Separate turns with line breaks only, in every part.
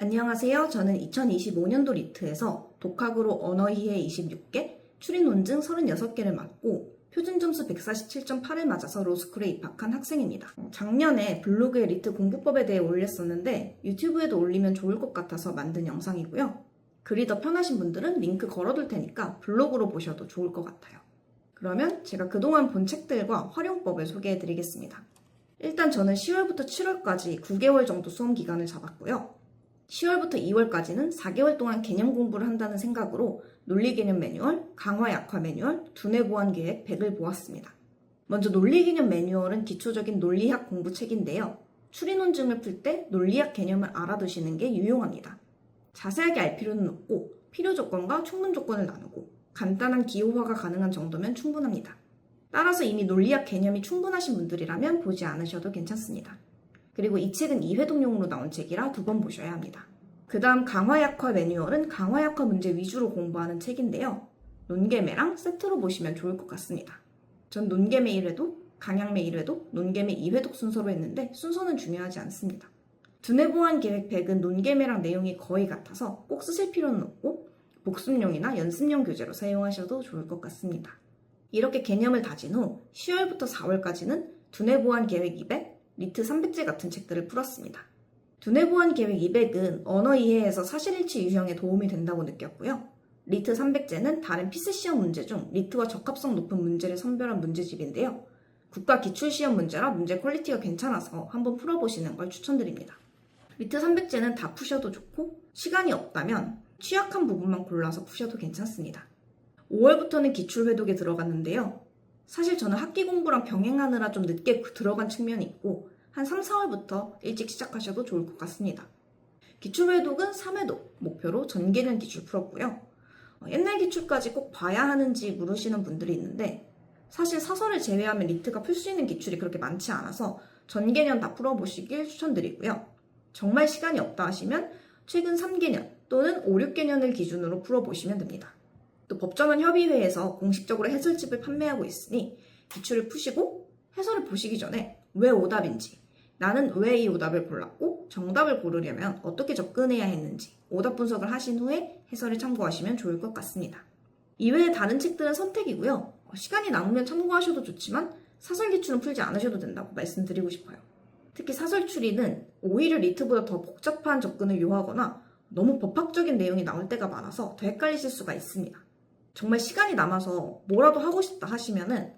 안녕하세요. 저는 2025년도 리트에서 독학으로 언어 이해 26개, 추리 논증 36개를 맡고 표준 점수 147.8을 맞아서 로스쿨에 입학한 학생입니다. 작년에 블로그에 리트 공부법에 대해 올렸었는데 유튜브에도 올리면 좋을 것 같아서 만든 영상이고요. 글이 더 편하신 분들은 링크 걸어둘 테니까 블로그로 보셔도 좋을 것 같아요. 그러면 제가 그동안 본 책들과 활용법을 소개해드리겠습니다. 일단 저는 10월부터 7월까지 9개월 정도 수험 기간을 잡았고요. 10월부터 2월까지는 4개월 동안 개념 공부를 한다는 생각으로 논리개념 매뉴얼, 강화 약화 매뉴얼, 두뇌 보완 계획 100을 보았습니다. 먼저 논리개념 매뉴얼은 기초적인 논리학 공부책인데요. 추리 논증을 풀 때 논리학 개념을 알아두시는 게 유용합니다. 자세하게 알 필요는 없고 필요 조건과 충분 조건을 나누고 간단한 기호화가 가능한 정도면 충분합니다. 따라서 이미 논리학 개념이 충분하신 분들이라면 보지 않으셔도 괜찮습니다. 그리고 이 책은 2회독용으로 나온 책이라 2번 보셔야 합니다. 그 다음 강화약화 매뉴얼은 강화약화 문제 위주로 공부하는 책인데요. 논개매랑 세트로 보시면 좋을 것 같습니다. 전 논개매 1회독, 강약매 1회독, 논개매 2회독 순서로 했는데 순서는 중요하지 않습니다. 두뇌 보완 계획 100은 논개매랑 내용이 거의 같아서 꼭 쓰실 필요는 없고 복습용이나 연습용 교재로 사용하셔도 좋을 것 같습니다. 이렇게 개념을 다진 후 10월부터 4월까지는 두뇌 보완 계획 200, 리트 300제 같은 책들을 풀었습니다. 두뇌 보완 계획 200은 언어 이해에서 사실일치 유형에 도움이 된다고 느꼈고요. 리트 300제는 다른 피스 시험 문제 중 리트와 적합성 높은 문제를 선별한 문제집인데요. 국가 기출 시험 문제라 문제 퀄리티가 괜찮아서 한번 풀어보시는 걸 추천드립니다. 리트 300제는 다 푸셔도 좋고 시간이 없다면 취약한 부분만 골라서 푸셔도 괜찮습니다. 5월부터는 기출 회독에 들어갔는데요. 사실 저는 학기 공부랑 병행하느라 좀 늦게 들어간 측면이 있고 한 3, 4월부터 일찍 시작하셔도 좋을 것 같습니다. 기출회독은 3회독 목표로 전개념 기출 풀었고요. 옛날 기출까지 꼭 봐야 하는지 물으시는 분들이 있는데 사실 사설을 제외하면 리트가 풀 수 있는 기출이 그렇게 많지 않아서 전개념 다 풀어보시길 추천드리고요. 정말 시간이 없다 하시면 최근 3개년 또는 5, 6개년을 기준으로 풀어보시면 됩니다. 또 법전원 협의회에서 공식적으로 해설집을 판매하고 있으니 기출을 푸시고 해설을 보시기 전에 왜 오답인지, 나는 왜 이 오답을 골랐고 정답을 고르려면 어떻게 접근해야 했는지 오답 분석을 하신 후에 해설을 참고하시면 좋을 것 같습니다. 이외에 다른 책들은 선택이고요. 시간이 남으면 참고하셔도 좋지만 사설 기출은 풀지 않으셔도 된다고 말씀드리고 싶어요. 특히 사설 추리는 오히려 리트보다 더 복잡한 접근을 요하거나 너무 법학적인 내용이 나올 때가 많아서 더 헷갈리실 수가 있습니다. 정말 시간이 남아서 뭐라도 하고 싶다 하시면은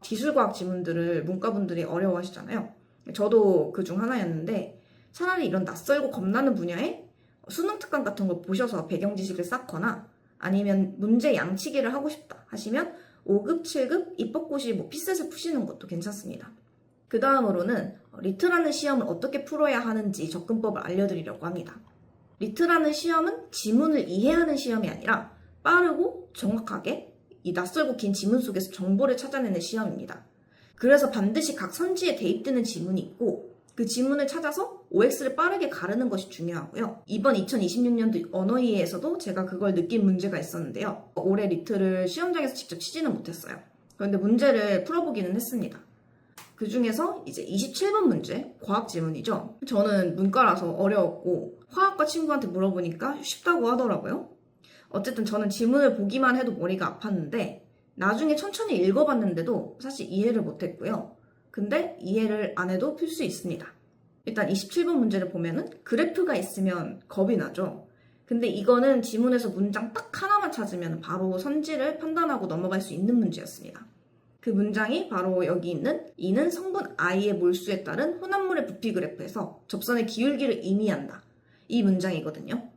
기술과학 지문들을 문과분들이 어려워하시잖아요. 저도 그 중 하나였는데 차라리 이런 낯설고 겁나는 분야에 수능 특강 같은 거 보셔서 배경 지식을 쌓거나 아니면 문제 양치기를 하고 싶다 하시면 5급, 7급 입법고시 피셋을 푸시는 것도 괜찮습니다. 그 다음으로는 리트라는 시험을 어떻게 풀어야 하는지 접근법을 알려드리려고 합니다. 리트라는 시험은 지문을 이해하는 시험이 아니라 빠르고 정확하게 이 낯설고 긴 지문 속에서 정보를 찾아내는 시험입니다. 그래서 반드시 각 선지에 대입되는 지문이 있고 그 지문을 찾아서 OX를 빠르게 가르는 것이 중요하고요. 이번 2026년도 언어이해에서도 제가 그걸 느낀 문제가 있었는데요. 올해 리트를 시험장에서 직접 치지는 못했어요. 그런데 문제를 풀어보기는 했습니다. 그 중에서 이제 27번 문제, 과학 지문이죠. 저는 문과라서 어려웠고 화학과 친구한테 물어보니까 쉽다고 하더라고요. 어쨌든 저는 지문을 보기만 해도 머리가 아팠는데 나중에 천천히 읽어봤는데도 사실 이해를 못했고요. 근데 이해를 안 해도 풀 수 있습니다. 일단 27번 문제를 보면은 그래프가 있으면 겁이 나죠. 근데 이거는 지문에서 문장 딱 하나만 찾으면 바로 선지를 판단하고 넘어갈 수 있는 문제였습니다. 그 문장이 바로 여기 있는 이는 성분 I의 몰수에 따른 혼합물의 부피 그래프에서 접선의 기울기를 의미한다. 이 문장이거든요.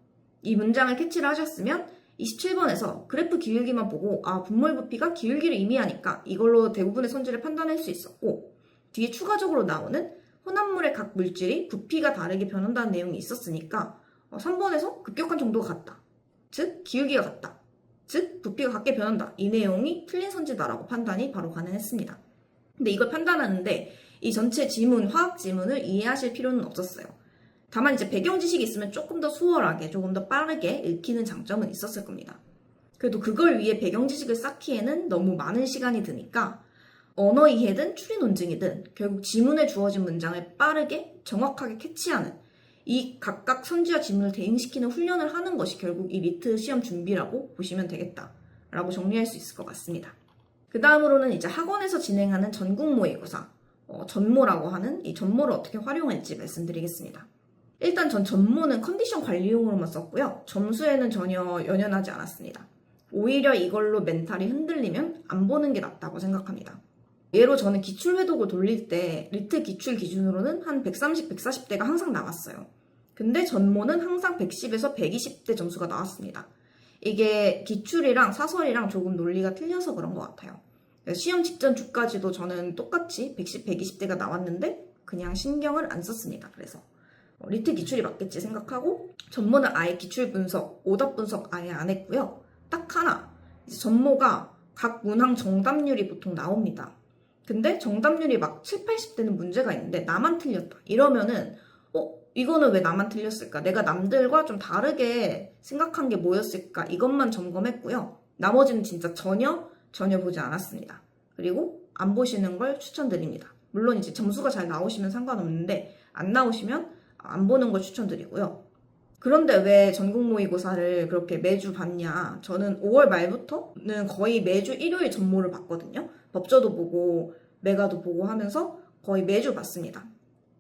이 문장을 캐치를 하셨으면 27번에서 그래프 기울기만 보고 분몰 부피가 기울기를 의미하니까 이걸로 대부분의 선지를 판단할 수 있었고 뒤에 추가적으로 나오는 혼합물의 각 물질이 부피가 다르게 변한다는 내용이 있었으니까 3번에서 급격한 정도가 같다. 즉 기울기가 같다. 즉 부피가 같게 변한다. 이 내용이 틀린 선지다라고 판단이 바로 가능했습니다. 근데 이걸 판단하는데 이 전체 지문, 화학 지문을 이해하실 필요는 없었어요. 다만 이제 배경 지식이 있으면 조금 더 수월하게, 조금 더 빠르게 읽히는 장점은 있었을 겁니다. 그래도 그걸 위해 배경 지식을 쌓기에는 너무 많은 시간이 드니까 언어 이해든 추리 논증이든 결국 지문에 주어진 문장을 빠르게 정확하게 캐치하는 이 각각 선지와 지문을 대응시키는 훈련을 하는 것이 결국 이 리트 시험 준비라고 보시면 되겠다라고 정리할 수 있을 것 같습니다. 그 다음으로는 이제 학원에서 진행하는 전국 모의고사, 전모라고 하는 이 전모를 어떻게 활용할지 말씀드리겠습니다. 일단 전 전모는 컨디션 관리용으로만 썼고요. 점수에는 전혀 연연하지 않았습니다. 오히려 이걸로 멘탈이 흔들리면 안 보는 게 낫다고 생각합니다. 예로 저는 기출회독을 돌릴 때 리트 기출 기준으로는 한 130, 140대가 항상 나왔어요. 근데 전모는 항상 110에서 120대 점수가 나왔습니다. 이게 기출이랑 사설이랑 조금 논리가 틀려서 그런 것 같아요. 시험 직전 주까지도 저는 똑같이 110, 120대가 나왔는데 그냥 신경을 안 썼습니다. 그래서 리트 기출이 맞겠지 생각하고 전모는 아예 기출 분석, 오답 분석 아예 안 했고요. 딱 하나, 이제 전모가 각 문항 정답률이 보통 나옵니다. 근데 정답률이 막 7, 80대는 문제가 있는데 나만 틀렸다. 이러면은 이거는 왜 나만 틀렸을까? 내가 남들과 좀 다르게 생각한 게 뭐였을까? 이것만 점검했고요. 나머지는 진짜 전혀 보지 않았습니다. 그리고 안 보시는 걸 추천드립니다. 물론 이제 점수가 잘 나오시면 상관없는데 안 나오시면 안 보는 걸 추천드리고요. 그런데 왜 전국 모의고사를 그렇게 매주 봤냐? 저는 5월 말부터는 거의 매주 일요일 전모를 봤거든요. 법조도 보고 매가도 보고 하면서 거의 매주 봤습니다.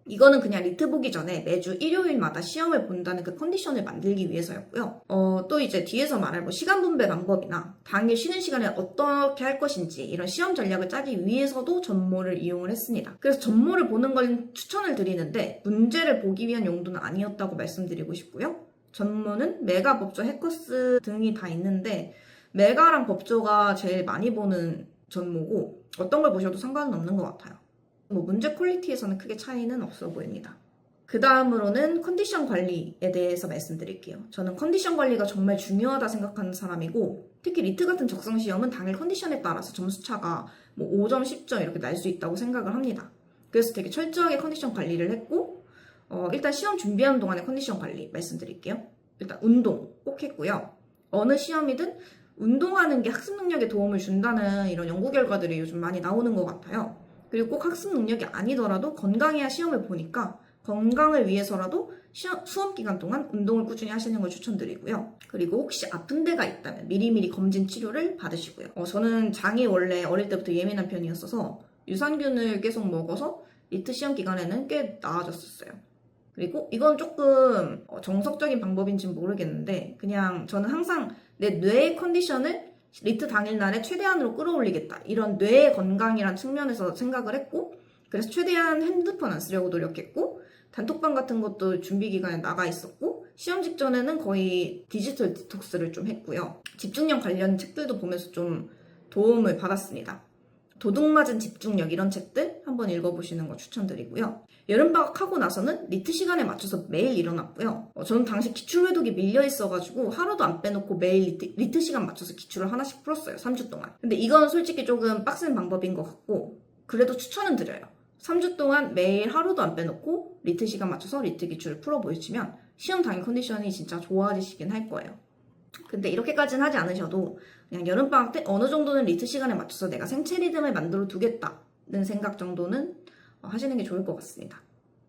이거는 그냥 리트 보기 전에 매주 일요일마다 시험을 본다는 그 컨디션을 만들기 위해서였고요. 또 이제 뒤에서 말할 뭐 시간 분배 방법이나 당일 쉬는 시간에 어떻게 할 것인지 이런 시험 전략을 짜기 위해서도 전모를 이용을 했습니다. 그래서 전모를 보는 걸 추천을 드리는데 문제를 보기 위한 용도는 아니었다고 말씀드리고 싶고요. 전모는 메가, 법조, 해커스 등이 다 있는데 메가랑 법조가 제일 많이 보는 전모고 어떤 걸 보셔도 상관은 없는 것 같아요. 문제 퀄리티에서는 크게 차이는 없어 보입니다. 그 다음으로는 컨디션 관리에 대해서 말씀드릴게요. 저는 컨디션 관리가 정말 중요하다 생각하는 사람이고 특히 리트 같은 적성 시험은 당일 컨디션에 따라서 점수차가 뭐 5점, 10점 이렇게 날 수 있다고 생각을 합니다. 그래서 되게 철저하게 컨디션 관리를 했고 일단 시험 준비하는 동안의 컨디션 관리 말씀드릴게요. 일단 운동 꼭 했고요. 어느 시험이든 운동하는 게 학습 능력에 도움을 준다는 이런 연구 결과들이 요즘 많이 나오는 것 같아요. 그리고 꼭 학습 능력이 아니더라도 건강해야 시험을 보니까 건강을 위해서라도 수험 기간 동안 운동을 꾸준히 하시는 걸 추천드리고요. 그리고 혹시 아픈 데가 있다면 미리미리 검진 치료를 받으시고요. 저는 장이 원래 어릴 때부터 예민한 편이었어서 유산균을 계속 먹어서 리트 시험 기간에는 꽤 나아졌었어요. 그리고 이건 조금 정석적인 방법인지는 모르겠는데 그냥 저는 항상 내 뇌의 컨디션을 리트 당일날에 최대한으로 끌어올리겠다. 이런 뇌의 건강이란 측면에서 생각을 했고 그래서 최대한 핸드폰 안 쓰려고 노력했고 단톡방 같은 것도 준비 기간에 나가 있었고 시험 직전에는 거의 디지털 디톡스를 좀 했고요. 집중력 관련 책들도 보면서 좀 도움을 받았습니다. 도둑맞은 집중력 이런 책들 한번 읽어보시는 거 추천드리고요. 여름방학 하고 나서는 리트 시간에 맞춰서 매일 일어났고요. 저는 당시 기출회독이 밀려 있어가지고 하루도 안 빼놓고 매일 리트 시간 맞춰서 기출을 하나씩 풀었어요. 3주 동안. 근데 이건 솔직히 조금 빡센 방법인 것 같고 그래도 추천은 드려요. 3주 동안 매일 하루도 안 빼놓고 리트 시간 맞춰서 리트 기출을 풀어보시면 시험 당일 컨디션이 진짜 좋아지시긴 할 거예요. 근데 이렇게까지는 하지 않으셔도 그냥 여름방학 때 어느 정도는 리트 시간에 맞춰서 내가 생체 리듬을 만들어 두겠다는 생각 정도는 하시는 게 좋을 것 같습니다.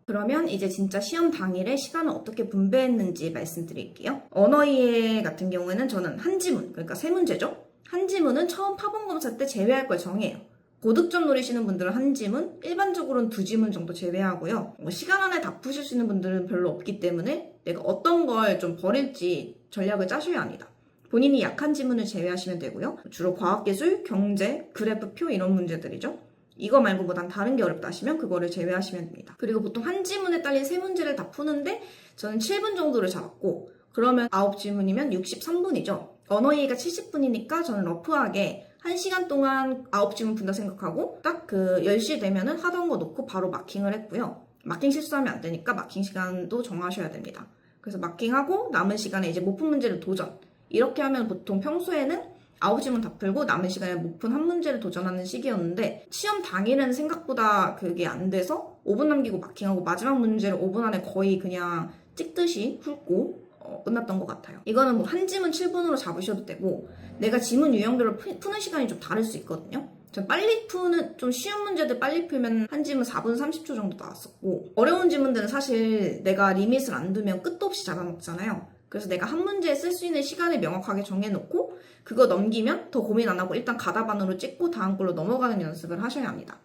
그러면 이제 진짜 시험 당일에 시간을 어떻게 분배했는지 말씀드릴게요. 언어이해 같은 경우에는 저는 한 지문, 그러니까 세 문제죠. 한 지문은 처음 파본 검사 때 제외할 걸 정해요. 고득점 노리시는 분들은 한 지문, 일반적으로는 두 지문 정도 제외하고요. 시간 안에 다 푸실 수 있는 분들은 별로 없기 때문에 내가 어떤 걸 좀 버릴지 전략을 짜셔야 합니다. 본인이 약한 지문을 제외하시면 되고요. 주로 과학기술, 경제, 그래프표 이런 문제들이죠. 이거 말고 뭐 난 다른 게 어렵다 하시면 그거를 제외하시면 됩니다. 그리고 보통 한 지문에 딸린 세 문제를 다 푸는데 저는 7분 정도를 잡았고 그러면 9지문이면 63분이죠. 언어이해가 70분이니까 저는 러프하게 1시간 동안 9지문 푼다 생각하고 딱 그 10시 되면은 하던 거 놓고 바로 마킹을 했고요. 마킹 실수하면 안 되니까 마킹 시간도 정하셔야 됩니다. 그래서 마킹하고 남은 시간에 이제 못 푼 문제를 도전. 이렇게 하면 보통 평소에는 9지문 다 풀고 남은 시간에 못 푼 한 문제를 도전하는 시기였는데 시험 당일은 생각보다 그게 안 돼서 5분 남기고 마킹하고 마지막 문제를 5분 안에 거의 그냥 찍듯이 훑고 끝났던 것 같아요. 이거는 뭐 한 지문 7분으로 잡으셔도 되고 내가 지문 유형별로 푸는 시간이 좀 다를 수 있거든요. 전 빨리 푸는, 좀 쉬운 문제들 빨리 풀면 한 지문 4분 30초 정도 나왔었고, 어려운 지문들은 사실 내가 리밋을 안 두면 끝도 없이 잡아먹잖아요. 그래서 내가 한 문제에 쓸 수 있는 시간을 명확하게 정해놓고 그거 넘기면 더 고민 안 하고 일단 가다반으로 찍고 다음 걸로 넘어가는 연습을 하셔야 합니다.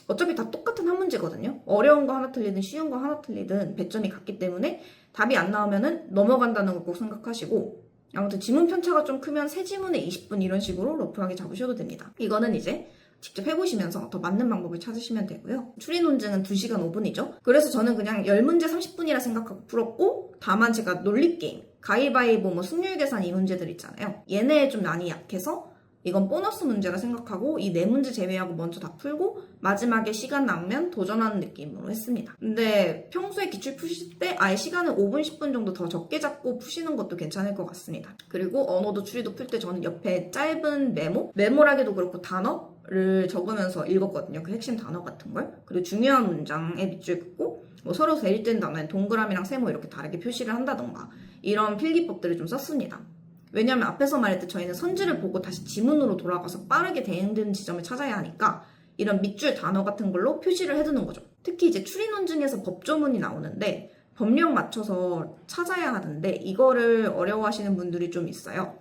어차피 다 똑같은 한 문제거든요. 어려운 거 하나 틀리든 쉬운 거 하나 틀리든 배점이 같기 때문에 답이 안 나오면은 넘어간다는 거 꼭 생각하시고, 아무튼 지문 편차가 좀 크면 세 지문에 20분 이런 식으로 러프하게 잡으셔도 됩니다. 이거는 이제 직접 해보시면서 더 맞는 방법을 찾으시면 되고요. 추리 논증은 2시간 5분이죠. 그래서 저는 그냥 10문제 30분이라 생각하고 풀었고, 다만 제가 논리게임, 가위바위보, 승률 계산 이 문제들 있잖아요. 얘네에 좀 난이 약해서 이건 보너스 문제라 생각하고 이 4문제 제외하고 먼저 다 풀고 마지막에 시간 남으면 도전하는 느낌으로 했습니다. 근데 평소에 기출 푸실 때 아예 시간을 5분, 10분 정도 더 적게 잡고 푸시는 것도 괜찮을 것 같습니다. 그리고 언어도 추리도 풀 때 저는 옆에 짧은 메모라기도 그렇고 단어를 적으면서 읽었거든요. 그 핵심 단어 같은 걸. 그리고 중요한 문장에 밑줄 긋고 서로 대립된 단어에 동그라미랑 세모 이렇게 다르게 표시를 한다던가 이런 필기법들을 좀 썼습니다. 왜냐하면 앞에서 말했듯 저희는 선지를 보고 다시 지문으로 돌아가서 빠르게 대응되는 지점을 찾아야 하니까 이런 밑줄 단어 같은 걸로 표시를 해두는 거죠. 특히 이제 추리 논증에서 법조문이 나오는데 법령 맞춰서 찾아야 하는데 이거를 어려워하시는 분들이 좀 있어요.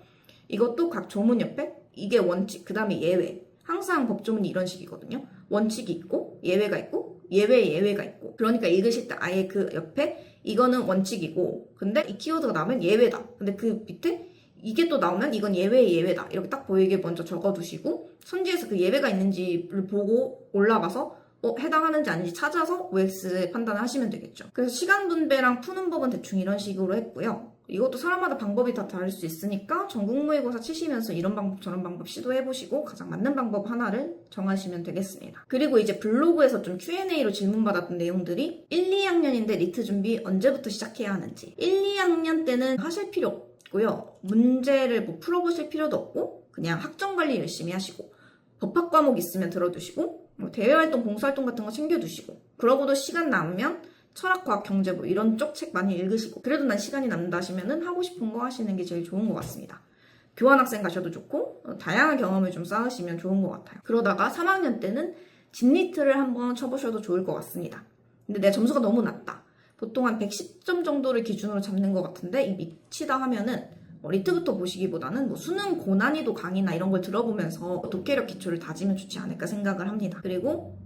이것도 각 조문 옆에 이게 원칙, 그 다음에 예외. 항상 법조문이 이런 식이거든요. 원칙이 있고 예외가 있고 예외가 있고, 그러니까 읽으실 때 아예 그 옆에 이거는 원칙이고 근데 이 키워드가 나오면 예외다. 근데 그 밑에 이게 또 나오면 이건 예외다. 이렇게 딱 보이게 먼저 적어두시고 선지에서 그 예외가 있는지를 보고 올라가서 해당하는지 아닌지 찾아서 OX 판단을 하시면 되겠죠. 그래서 시간 분배랑 푸는 법은 대충 이런 식으로 했고요. 이것도 사람마다 방법이 다 다를 수 있으니까 전국모의고사 치시면서 이런 방법 저런 방법 시도해보시고 가장 맞는 방법 하나를 정하시면 되겠습니다. 그리고 이제 블로그에서 좀 Q&A로 질문받았던 내용들이 1, 2학년인데 리트 준비 언제부터 시작해야 하는지, 1, 2학년 때는 하실 필요 없고요. 문제를 풀어보실 필요도 없고 그냥 학점관리 열심히 하시고 법학 과목 있으면 들어두시고 대외활동, 봉사활동 같은 거 챙겨두시고, 그러고도 시간 남으면 철학, 과학, 경제 이런 쪽 책 많이 읽으시고, 그래도 난 시간이 남는다 하시면은 하고 싶은 거 하시는 게 제일 좋은 것 같습니다. 교환학생 가셔도 좋고 다양한 경험을 좀 쌓으시면 좋은 것 같아요. 그러다가 3학년 때는 진리트를 한번 쳐보셔도 좋을 것 같습니다. 근데 내 점수가 너무 낮다. 보통 한 110점 정도를 기준으로 잡는 것 같은데 이 미치다 하면은 리트부터 보시기보다는 수능 고난이도 강의나 이런 걸 들어보면서 독해력 기초를 다지면 좋지 않을까 생각을 합니다. 그리고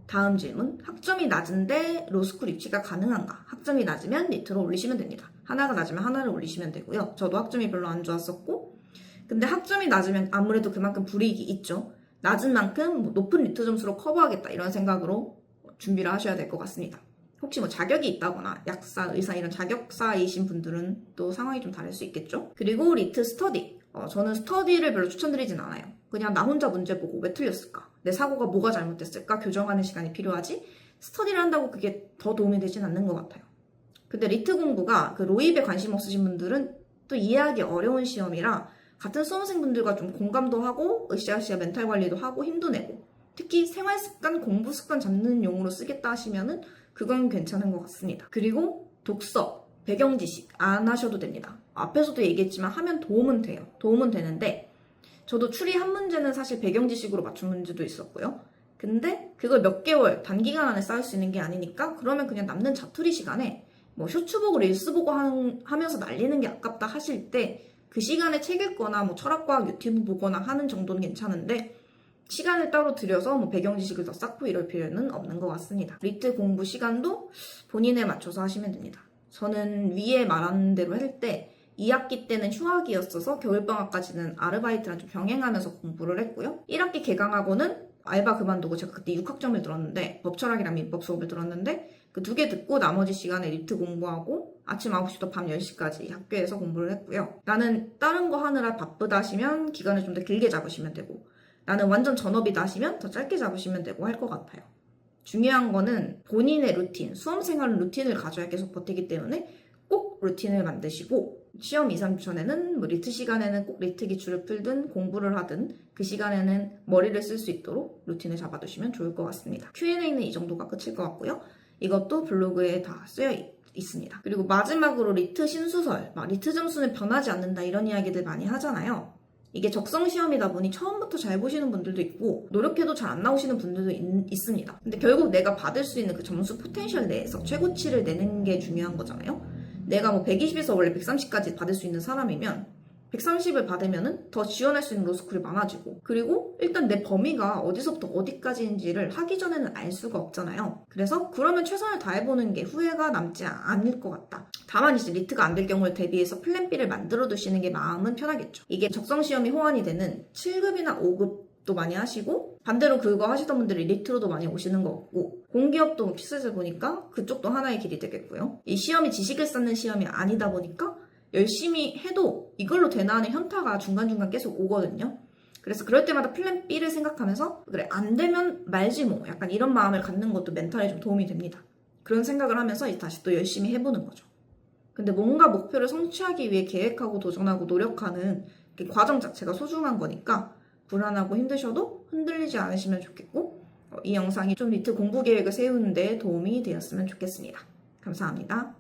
다음 질문, 학점이 낮은데 로스쿨 입시가 가능한가? 학점이 낮으면 리트로 올리시면 됩니다. 하나가 낮으면 하나를 올리시면 되고요. 저도 학점이 별로 안 좋았었고, 근데 학점이 낮으면 아무래도 그만큼 불이익이 있죠. 낮은 만큼 높은 리트 점수로 커버하겠다 이런 생각으로 준비를 하셔야 될 것 같습니다. 혹시 자격이 있다거나 약사, 의사 이런 자격사이신 분들은 또 상황이 좀 다를 수 있겠죠. 그리고 리트 스터디. 저는 스터디를 별로 추천드리진 않아요. 그냥 나 혼자 문제 보고 왜 틀렸을까? 내 사고가 뭐가 잘못됐을까? 교정하는 시간이 필요하지? 스터디를 한다고 그게 더 도움이 되진 않는 것 같아요. 근데 리트 공부가 그 로입에 관심 없으신 분들은 또 이해하기 어려운 시험이라 같은 수험생분들과 좀 공감도 하고 으쌰으쌰 멘탈 관리도 하고 힘도 내고, 특히 생활습관, 공부 습관 잡는 용으로 쓰겠다 하시면은 그건 괜찮은 것 같습니다. 그리고 독서, 배경 지식 안 하셔도 됩니다. 앞에서도 얘기했지만 하면 도움은 돼요. 도움은 되는데 저도 추리 한 문제는 사실 배경 지식으로 맞춘 문제도 있었고요. 근데 그걸 몇 개월, 단기간 안에 쌓을 수 있는 게 아니니까 그러면 그냥 남는 자투리 시간에 쇼츠 보고 릴스 보고 하면서 날리는 게 아깝다 하실 때 그 시간에 책 읽거나 철학과학 유튜브 보거나 하는 정도는 괜찮은데 시간을 따로 들여서 배경 지식을 더 쌓고 이럴 필요는 없는 것 같습니다. 리트 공부 시간도 본인에 맞춰서 하시면 됩니다. 저는 위에 말한 대로 할 때 2학기 때는 휴학이었어서 겨울방학까지는 아르바이트랑 좀 병행하면서 공부를 했고요. 1학기 개강하고는 알바 그만두고 제가 그때 6학점을 들었는데 법철학이랑 민법 수업을 들었는데 그 2개 듣고 나머지 시간에 리트 공부하고 아침 9시부터 밤 10시까지 학교에서 공부를 했고요. 나는 다른 거 하느라 바쁘다 하시면 기간을 좀 더 길게 잡으시면 되고, 나는 완전 전업이다 하시면 더 짧게 잡으시면 되고 할 것 같아요. 중요한 거는 본인의 루틴, 수험생활은 루틴을 가져야 계속 버티기 때문에 꼭 루틴을 만드시고, 시험 2, 3주 전에는 리트 시간에는 꼭 리트 기출을 풀든 공부를 하든 그 시간에는 머리를 쓸 수 있도록 루틴을 잡아두시면 좋을 것 같습니다. Q&A는 이 정도가 끝일 것 같고요. 이것도 블로그에 다 쓰여 있습니다. 그리고 마지막으로 리트 신수설, 리트 점수는 변하지 않는다 이런 이야기들 많이 하잖아요. 이게 적성 시험이다 보니 처음부터 잘 보시는 분들도 있고 노력해도 잘 안 나오시는 분들도 있습니다. 근데 결국 내가 받을 수 있는 그 점수 포텐셜 내에서 최고치를 내는 게 중요한 거잖아요. 내가 뭐 120에서 원래 130까지 받을 수 있는 사람이면 130을 받으면은 더 지원할 수 있는 로스쿨이 많아지고, 그리고 일단 내 범위가 어디서부터 어디까지인지를 하기 전에는 알 수가 없잖아요. 그래서 그러면 최선을 다해보는 게 후회가 남지 않을 것 같다. 다만 이제 리트가 안 될 경우를 대비해서 플랜 B를 만들어 두시는 게 마음은 편하겠죠. 이게 적성 시험이 호환이 되는 7급이나 5급도 많이 하시고, 반대로 그거 하시던 분들이 리트로도 많이 오시는 것 같고, 공기업도 피스를 보니까 그쪽도 하나의 길이 되겠고요. 이 시험이 지식을 쌓는 시험이 아니다 보니까 열심히 해도 이걸로 되나 하는 현타가 중간중간 계속 오거든요. 그래서 그럴 때마다 플랜 B를 생각하면서 그래 안 되면 말지 뭐 약간 이런 마음을 갖는 것도 멘탈에 좀 도움이 됩니다. 그런 생각을 하면서 이제 다시 또 열심히 해보는 거죠. 근데 뭔가 목표를 성취하기 위해 계획하고 도전하고 노력하는 그 과정 자체가 소중한 거니까 불안하고 힘드셔도 흔들리지 않으시면 좋겠고, 이 영상이 좀 리트 공부 계획을 세우는 데 도움이 되었으면 좋겠습니다. 감사합니다.